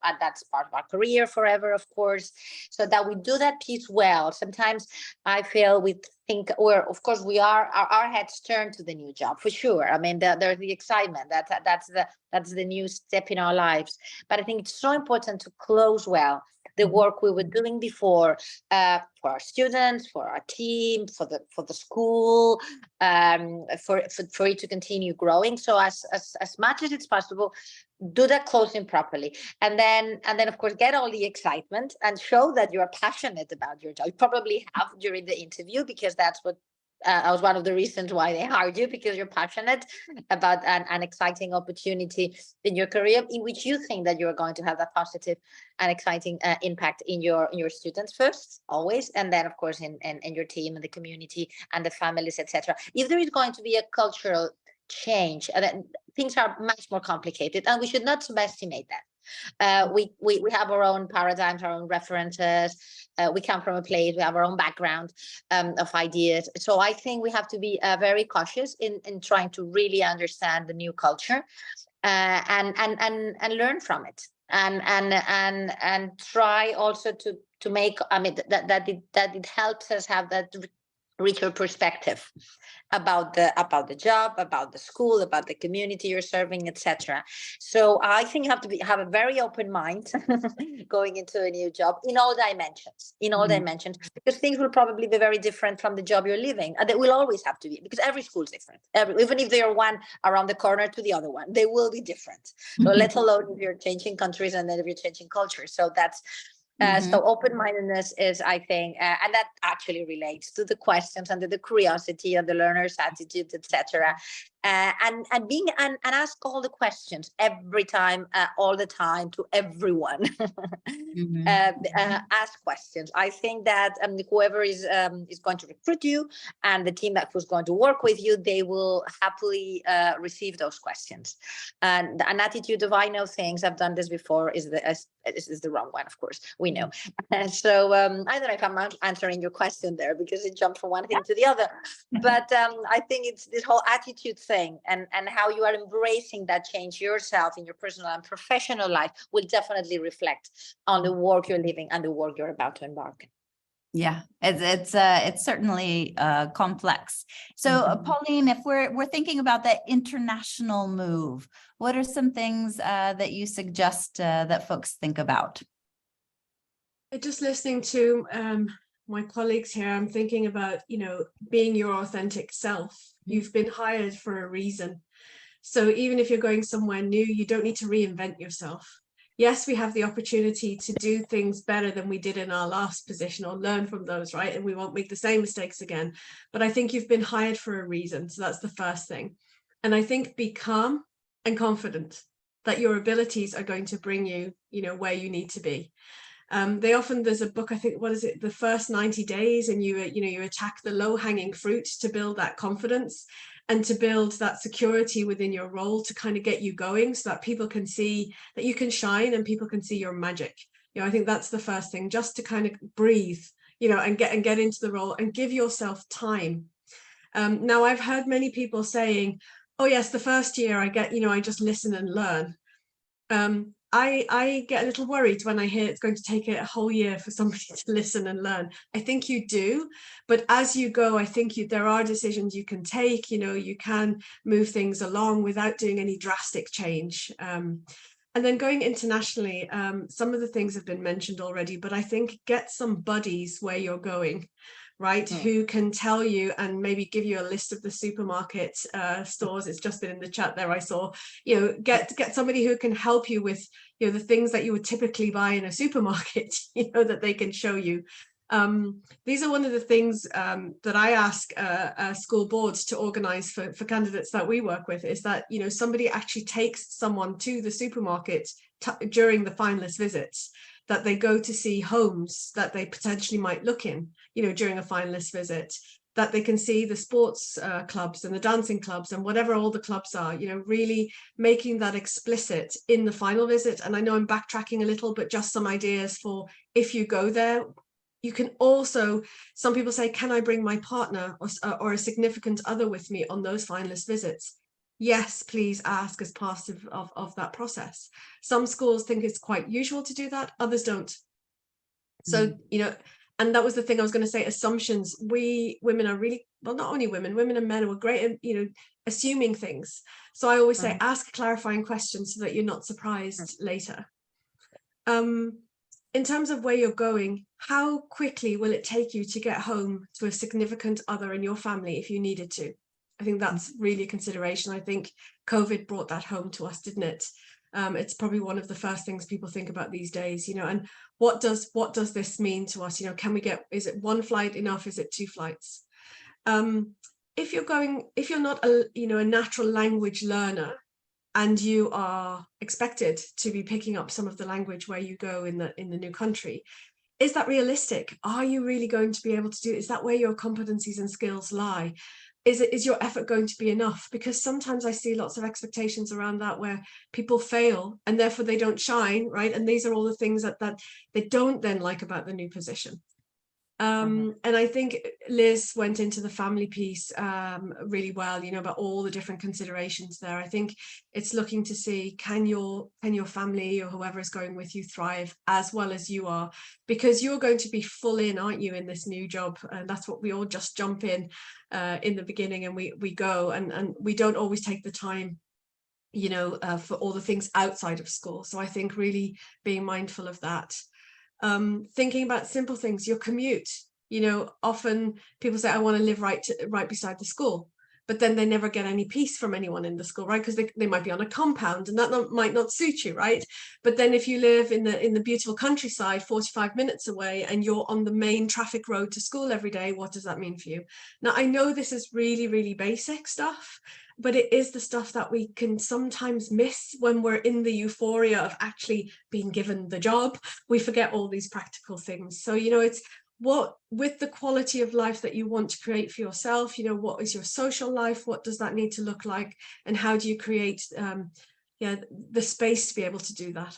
part of our career forever, of course. So that we do that piece well. Sometimes I feel we think, of course we are, our heads turn to the new job for sure. There's the excitement that's the new step in our lives. But I think it's so important to close well the work we were doing before, for our students, for our team, for the school, for it to continue growing. So as much as it's possible, do that closing properly, and then of course get all the excitement and show that you are passionate about your job. You probably have during the interview, because that's what was one of the reasons why they hired you, because you're passionate about an exciting opportunity in your career, in which you think that you're going to have a positive and exciting impact in your students first, always, and then of course in your team and the community and the families, etc. If there is going to be a cultural change, then things are much more complicated, and we should not subestimate that. We have our own paradigms, our own references, we come from a place, we have our own background of ideas. So I think we have to be very cautious in trying to really understand the new culture and learn from it, and try also to make, I mean, that it helps us have that richer perspective about the job, about the school, about the community you're serving, etc. So I think you have to have a very open mind going into a new job in all dimensions, because things will probably be very different from the job you're leaving, and they will always have to be, because every school is different. Even if they are one around the corner to the other one, they will be different. So let alone if you're changing countries and then if you're changing cultures. So that's so open-mindedness is, I think, and that actually relates to the questions and to the curiosity and the learner's attitude, etc. And ask all the questions every time, all the time, to everyone. Ask questions. I think that whoever is going to recruit you and the team who's going to work with you, they will happily receive those questions. And an attitude of "I know things, I've done this before" is the wrong one, of course. We know. So I don't know if I'm answering your question there, because it jumped from one thing to the other. But I think it's this whole attitude thing, and how you are embracing that change yourself in your personal and professional life will definitely reflect on the work you're living and the work you're about to embark in. Yeah, it's certainly complex. So Pauline, if we're thinking about that international move, what are some things that you suggest that folks think about? Just listening to my colleagues here, I'm thinking about, being your authentic self. You've been hired for a reason. So even if you're going somewhere new, you don't need to reinvent yourself. Yes, we have the opportunity to do things better than we did in our last position, or learn from those, right? And we won't make the same mistakes again. But I think you've been hired for a reason. So that's the first thing. And I think be calm and confident that your abilities are going to bring you, where you need to be. There's a book, I think, what is it, the first 90 days, and you attack the low-hanging fruit to build that confidence and to build that security within your role, to kind of get you going, so that people can see that you can shine and people can see your magic. I think that's the first thing, just to kind of breathe, and get into the role and give yourself time. Now, I've heard many people saying, oh yes, the first year I just listen and learn. I get a little worried when I hear it's going to take a whole year for somebody to listen and learn. I think you do, but as you go, I think there are decisions you can take. You can move things along without doing any drastic change. And then going internationally, some of the things have been mentioned already, but I think get some buddies where you're going, right? Who can tell you and maybe give you a list of the supermarket stores. It's just been in the chat there, I saw. Get somebody who can help you with the things that you would typically buy in a supermarket, that they can show you. These are one of the things that I ask school boards to organize for candidates that we work with, is that somebody actually takes someone to the supermarket during the finalist visits, that they go to see homes that they potentially might look in, during a finalist visit, that they can see the sports clubs and the dancing clubs and whatever all the clubs are, really making that explicit in the final visit. And I know I'm backtracking a little, but just some ideas for if you go there. You can also, some people say, can I bring my partner or a significant other with me on those finalist visits? Yes, please ask as part of that process. Some schools think it's quite usual to do that, others don't. So, and that was the thing I was going to say, assumptions. We women are really, well, not only women and men are great at, assuming things. So I always say, ask clarifying questions so that you're not surprised later. In terms of where you're going, how quickly will it take you to get home to a significant other in your family if you needed to? I think that's really a consideration. I think COVID brought that home to us, didn't it? It's probably one of the first things people think about these days, and what does this mean to us? Can we is it one flight enough? Is it 2 flights? If you're not a natural language learner, and you are expected to be picking up some of the language where you go in the new country, is that realistic? Are you really going to be able to do it? Is that where your competencies and skills lie? Is your effort going to be enough? Because sometimes I see lots of expectations around that, where people fail and therefore they don't shine, right? And these are all the things that they don't then like about the new position. And I think Liz went into the family piece really well, you know, about all the different considerations there. I think it's looking to see, can your family or whoever is going with you thrive as well as you are? Because you're going to be full in, aren't you, in this new job? And that's what we all just jump in the beginning, and we go, and we don't always take the time, you know, for all the things outside of school. So I think really being mindful of that. Thinking about simple things, your commute, you know, often people say, I want to live right beside the school, but then they never get any peace from anyone in the school, right? Because they might be on a compound, and that might not suit you, right? But then if you live in the beautiful countryside 45 minutes away, and you're on the main traffic road to school every day, what does that mean for you? Now, I know this is really, really basic stuff, but it is the stuff that we can sometimes miss when we're in the euphoria of actually being given the job. We forget all these practical things. So, you know, it's what, with the quality of life that you want to create for yourself, you know, what is your social life? What does that need to look like? And how do you create the space to be able to do that?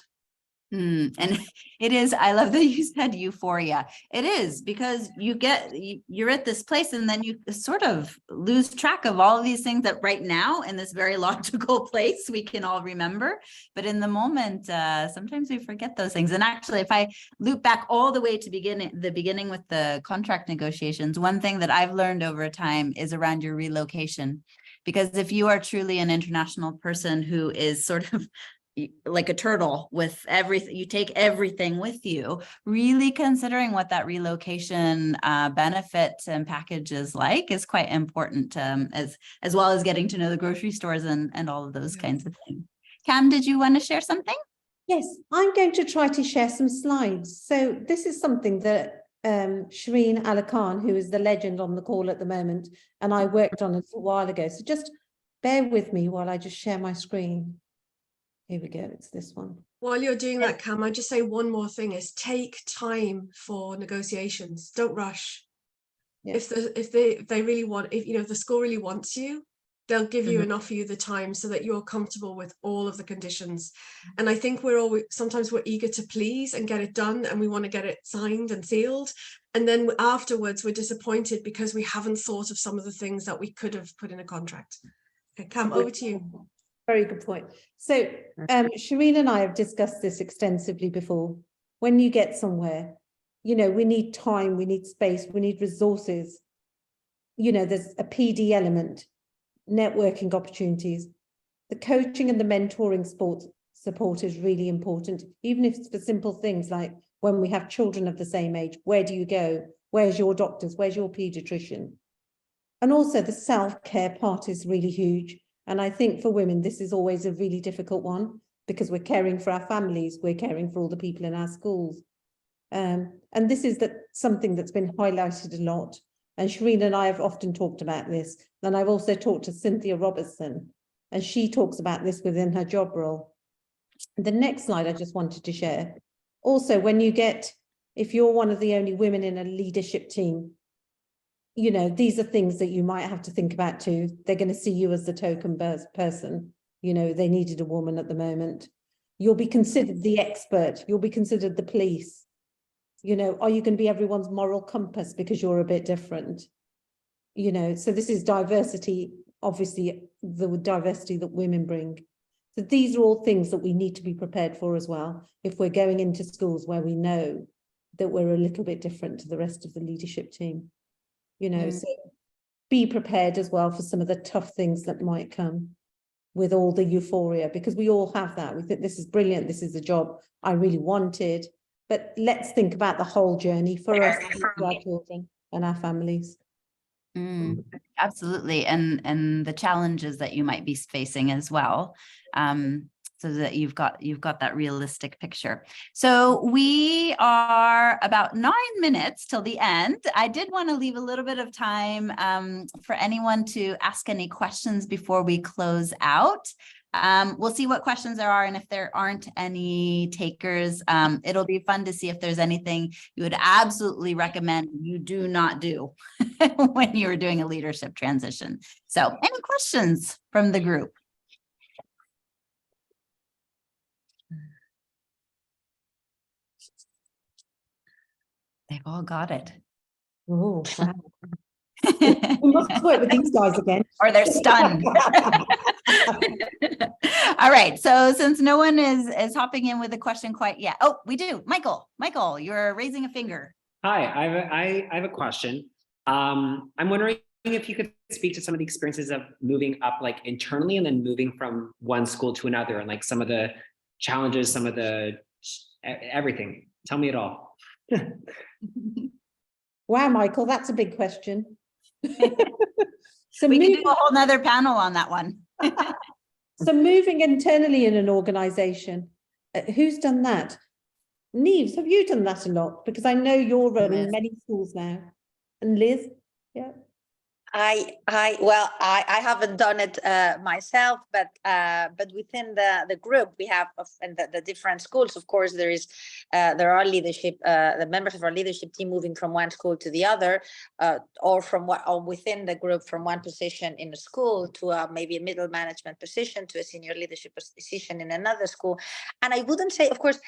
And it is, I love that you said euphoria. It is, because you're at this place, and then you sort of lose track of all of these things that right now in this very logical place we can all remember. But in the moment, sometimes we forget those things. And actually, if I loop back all the way to the beginning with the contract negotiations, one thing that I've learned over time is around your relocation. Because if you are truly an international person who is sort of like a turtle with everything, you take everything with you, really considering what that relocation benefit and package is like is quite important, as well as getting to know the grocery stores and all of those kinds of things. Cam, did you want to share something? Yes, I'm going to try to share some slides. So this is something that Shireen Ali Khan, who is the legend on the call at the moment, and I worked on it a while ago. So just bear with me while I just share my screen. Here we go, it's this one. While you're doing that, Cam, I just say one more thing is take time for negotiations. Don't rush. Yeah. If they really want, if you know, if the school really wants you, they'll give you and offer you the time so that you're comfortable with all of the conditions. And I think sometimes we're eager to please and get it done, and we want to get it signed and sealed. And then afterwards we're disappointed because we haven't thought of some of the things that we could have put in a contract. Okay, Cam, over to you. Very good point. So Shireen and I have discussed this extensively before. When you get somewhere, you know, we need time, we need space, we need resources. You know, there's a PD element, networking opportunities. The coaching and the mentoring support is really important, even if it's for simple things like when we have children of the same age, where do you go? Where's your doctors? Where's your pediatrician? And also the self-care part is really huge. And I think for women, this is always a really difficult one, because we're caring for our families, we're caring for all the people in our schools. And this is something that's been highlighted a lot. And Shireen and I have often talked about this. And I've also talked to Cynthia Robertson, and she talks about this within her job role. The next slide I just wanted to share. Also, if you're one of the only women in a leadership team, you know, these are things that you might have to think about too. They're going to see you as the token person. You know, they needed a woman at the moment. You'll be considered the expert. You'll be considered the police. You know, are you going to be everyone's moral compass because you're a bit different? You know, so this is diversity, obviously the diversity that women bring. So these are all things that we need to be prepared for as well, if we're going into schools where we know that we're a little bit different to the rest of the leadership team. You know, so be prepared as well for some of the tough things that might come with all the euphoria, because we all have that. We think this is brilliant. This is the job I really wanted. But let's think about the whole journey for us, for our children and our families. Absolutely. And the challenges that you might be facing as well. So that you've got that realistic picture. So we are about 9 minutes till the end. I did want to leave a little bit of time for anyone to ask any questions before we close out. We'll see what questions there are, and if there aren't any takers, it'll be fun to see if there's anything you would absolutely recommend you do not do when you're doing a leadership transition. So any questions from the group? They've all got it. Oh, wow. We must work with these guys again. Or they're stunned. All right. So since no one is hopping in with a question quite yet. Oh, we do. Michael, you're raising a finger. Hi, I have a question. I'm wondering if you could speak to some of the experiences of moving up like internally and then moving from one school to another, and like some of the challenges, some of the everything. Tell me it all. Wow, Michael, that's a big question. So We can do a whole nother panel on that one. So moving internally in an organization, who's done that? Neves, have you done that a lot? Because I know you're running Liz. many schools now. And Liz, yeah. I haven't done it myself, but within the group we have and the different schools, of course, there are leadership, the members of our leadership team moving from one school to the other, or within the group from one position in a school to maybe a middle management position to a senior leadership position in another school. And I wouldn't say, of course,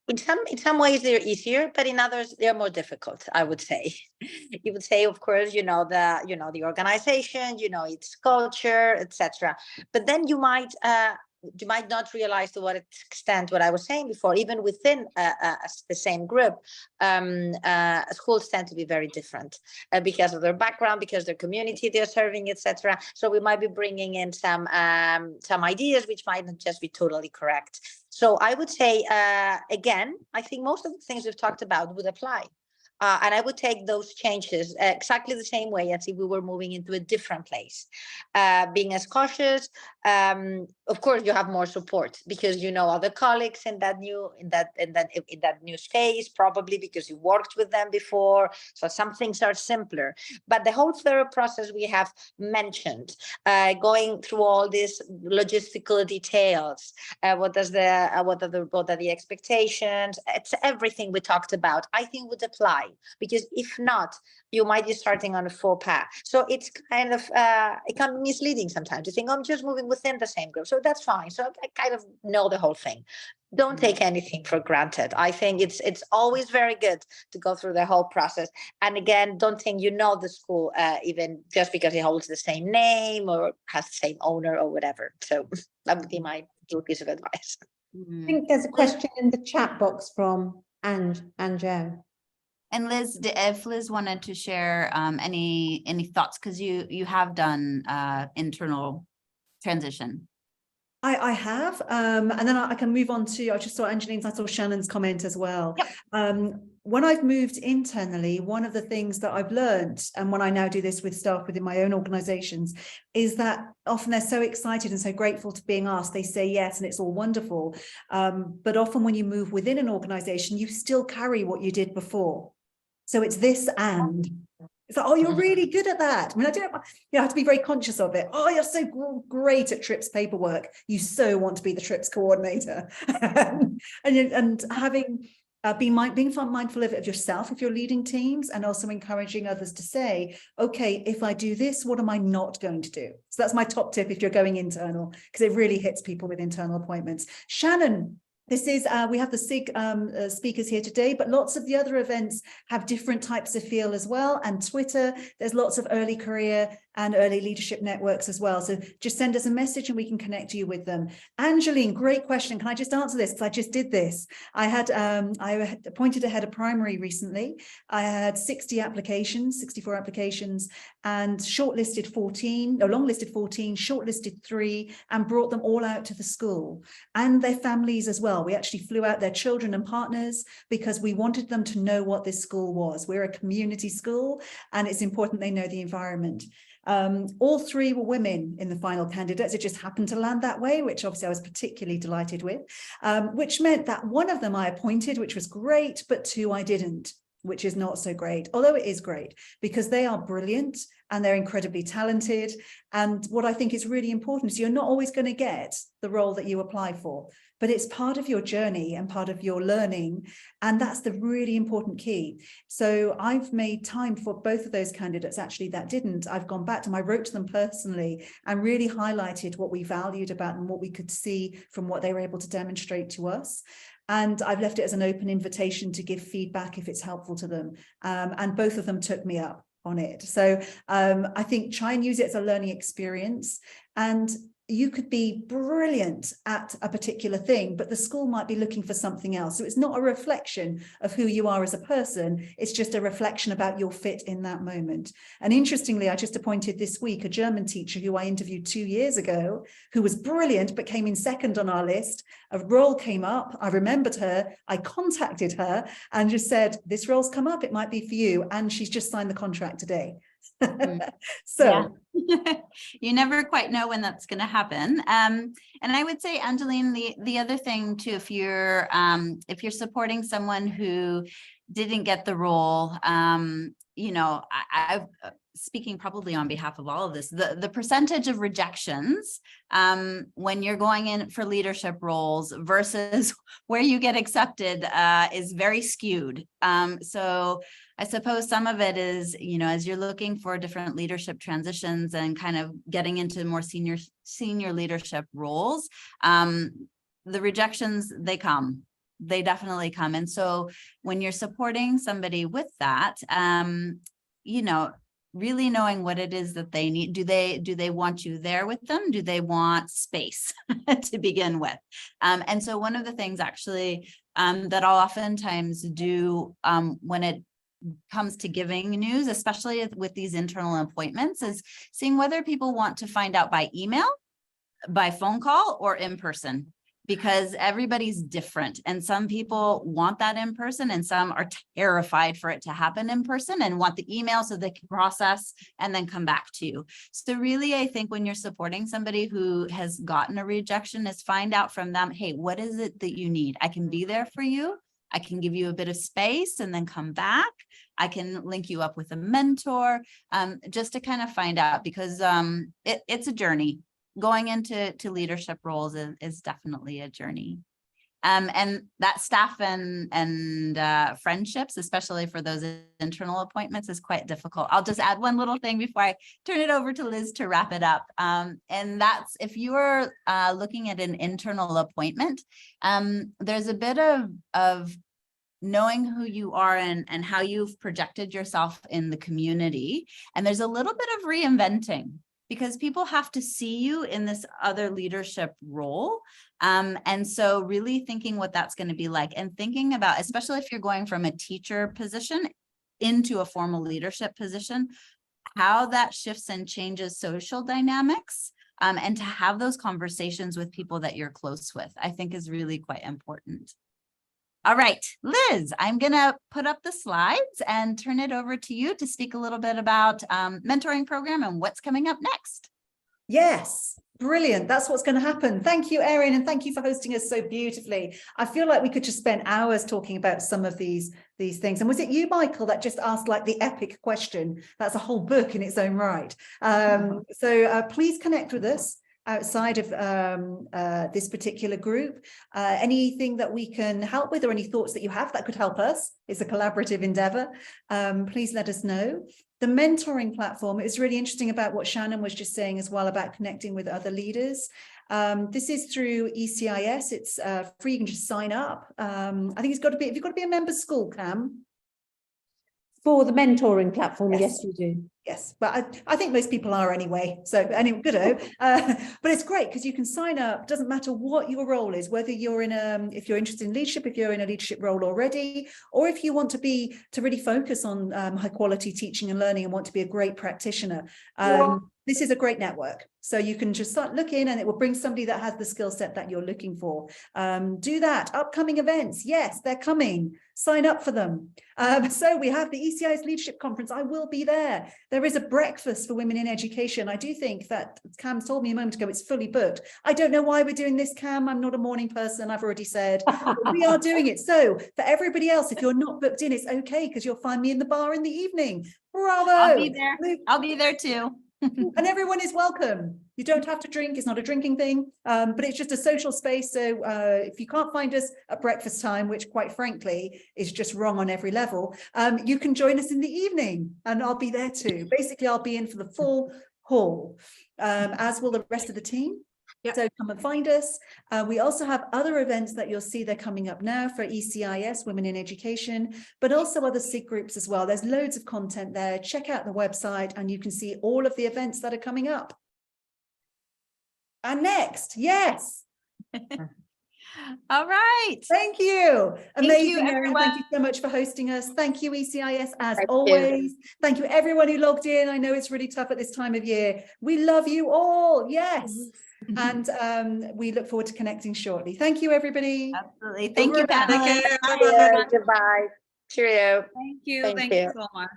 in some ways they're easier, but in others they're more difficult, I would say. You would say, of course, the organization, its culture, etc. But then you might not realize to what extent what I was saying before, even within the same group, schools tend to be very different because of their background, because their community they're serving, etc. So we might be bringing in some ideas which might not just be totally correct. So I would say, again, I think most of the things we've talked about would apply. And I would take those changes exactly the same way as if we were moving into a different place. Being as cautious, of course, you have more support because you know other colleagues in that new space, probably because you worked with them before. So some things are simpler. But the whole thorough process we have mentioned, going through all these logistical details, what are the expectations? It's everything we talked about. I think would apply. Because if not, you might be starting on a faux pas. So it's kind of it can be misleading sometimes to think, I'm just moving within the same group. So that's fine. So I kind of know the whole thing. Don't take anything for granted. I think it's always very good to go through the whole process. And again, don't think you know the school even just because it holds the same name or has the same owner or whatever. So that would be my little piece of advice. I think there's a question in the chat box from Angel. And Liz, if Liz wanted to share any thoughts, because you have done internal transition. I have, and then I can move on to, I just saw Angeline's, I saw Shannon's comment as well. Yep. When I've moved internally, one of the things that I've learned, and when I now do this with staff within my own organizations, is that often they're so excited and so grateful to being asked, they say yes, and it's all wonderful. But often when you move within an organization, you still carry what you did before. So it's this and. It's like, oh, you're really good at that. I mean, I have to be very conscious of it. Oh, you're so great at trips paperwork. You so want to be the trips coordinator. and having being mindful of yourself if you're leading teams, and also encouraging others to say, okay, if I do this, what am I not going to do? So that's my top tip if you're going internal, because it really hits people with internal appointments. Shannon. This is, we have the SIG speakers here today, but lots of the other events have different types of feel as well. And Twitter, there's lots of early career and early leadership networks as well. So just send us a message and we can connect you with them. Angeline, great question. Can I just answer this? Because I just did this. I had appointed a head of primary recently. I had 64 applications, and shortlisted 14, longlisted 14, shortlisted 3, and brought them all out to the school and their families as well. We actually flew out their children and partners because we wanted them to know what this school was. We're a community school, and it's important they know the environment. All 3 were women in the final candidates. It just happened to land that way, which obviously I was particularly delighted with, which meant that one of them I appointed, which was great, but 2 I didn't, which is not so great, although it is great because they are brilliant and they're incredibly talented. And what I think is really important is you're not always going to get the role that you apply for, but it's part of your journey and part of your learning. And that's the really important key. So I've made time for both of those candidates actually that didn't. I've gone back to them, I wrote to them personally and really highlighted what we valued about them, what we could see from what they were able to demonstrate to us. and I've left it as an open invitation to give feedback if it's helpful to them. And both of them took me up on it. So I think try and use it as a learning experience. And you could be brilliant at a particular thing, but the school might be looking for something else. So it's not a reflection of who you are as a person. It's just a reflection about your fit in that moment. And interestingly, I just appointed this week a German teacher who I interviewed 2 years ago, who was brilliant, but came in second on our list. A role came up. I remembered her. I contacted her and just said, this role's come up. It might be for you. And she's just signed the contract today. So you never quite know when that's going to happen. And I would say, Angeline, the other thing too, if you're supporting someone who didn't get the role, you know, I've speaking probably on behalf of all of this, the percentage of rejections when you're going in for leadership roles versus where you get accepted is very skewed. So I suppose some of it is, you know, as you're looking for different leadership transitions and kind of getting into more senior leadership roles, the rejections, they come. They definitely come. And so when you're supporting somebody with that, you know, really knowing what it is that they need. Do they want you there with them? Do they want space to begin with? And so one of the things actually that I'll oftentimes do when it comes to giving news, especially with these internal appointments, is seeing whether people want to find out by email, by phone call, or in person. Because everybody's different, and some people want that in person and some are terrified for it to happen in person and want the email so they can process and then come back to you. So really, I think when you're supporting somebody who has gotten a rejection, is find out from them, hey, what is it that you need? I can be there for you. I can give you a bit of space and then come back. I can link you up with a mentor, just to kind of find out, because it's a journey. Going into leadership roles is definitely a journey. And that staff and friendships, especially for those internal appointments, is quite difficult. I'll just add one little thing before I turn it over to Liz to wrap it up. And that's, if you're looking at an internal appointment, there's a bit of knowing who you are and how you've projected yourself in the community. And there's a little bit of reinventing, because people have to see you in this other leadership role. And so really thinking what that's going to be like, and thinking about, especially if you're going from a teacher position into a formal leadership position, how that shifts and changes social dynamics, and to have those conversations with people that you're close with, I think is really quite important. All right, Liz, I'm going to put up the slides and turn it over to you to speak a little bit about mentoring program and what's coming up next. Yes, brilliant. That's what's going to happen. Thank you, Erin, and thank you for hosting us so beautifully. I feel like we could just spend hours talking about some of these things. And was it you, Michael, that just asked like the epic question? That's a whole book in its own right. So please connect with us outside of this particular group. Anything that we can help with, or any thoughts that you have that could help us, it's a collaborative endeavor. Please let us know. The mentoring platform is really interesting about what Shannon was just saying as well, about connecting with other leaders. This is through ECIS. It's free. You can just sign up. I think it's got to be, if you've got to be a member school, Cam. For the mentoring platform, Yes. yes, you do. Yes, but I think most people are anyway. So anyway, good. But it's great because you can sign up. Doesn't matter what your role is, whether you're in if you're interested in leadership, if you're in a leadership role already, or if you want to really focus on high quality teaching and learning and want to be a great practitioner. This is a great network. So you can just start looking, and it will bring somebody that has the skill set that you're looking for. Do that. Upcoming events. Yes, they're coming. Sign up for them. So we have the ECIS Leadership Conference. I will be there. There is a breakfast for women in education. I do think that Cam told me a moment ago, it's fully booked. I don't know why we're doing this, Cam. I'm not a morning person, I've already said. We are doing it. So for everybody else, if you're not booked in, it's okay, because you'll find me in the bar in the evening. Bravo. I'll be there. I'll be there too. And everyone is welcome. You don't have to drink. It's not a drinking thing, but it's just a social space. So if you can't find us at breakfast time, which quite frankly is just wrong on every level, you can join us in the evening, and I'll be there too. Basically, I'll be in for the full haul, as will the rest of the team. Yep. So come and find us. We also have other events that you'll see they're coming up now for ECIS, Women in Education, but also other SIG groups as well. There's loads of content there. Check out the website and you can see all of the events that are coming up. And next, yes. All right. Thank you. Amazing, Erin. everyone. Thank you so much for hosting us. Thank you, ECIS, as Thank you. always. Thank you, everyone who logged in. I know it's really tough at this time of year. We love you all. Yes. And we look forward to connecting shortly. Thank you, everybody. Absolutely. Thank you, Take care. panelists. Yeah, goodbye. Cheerio. Thank you. Thank Thank you you. so much.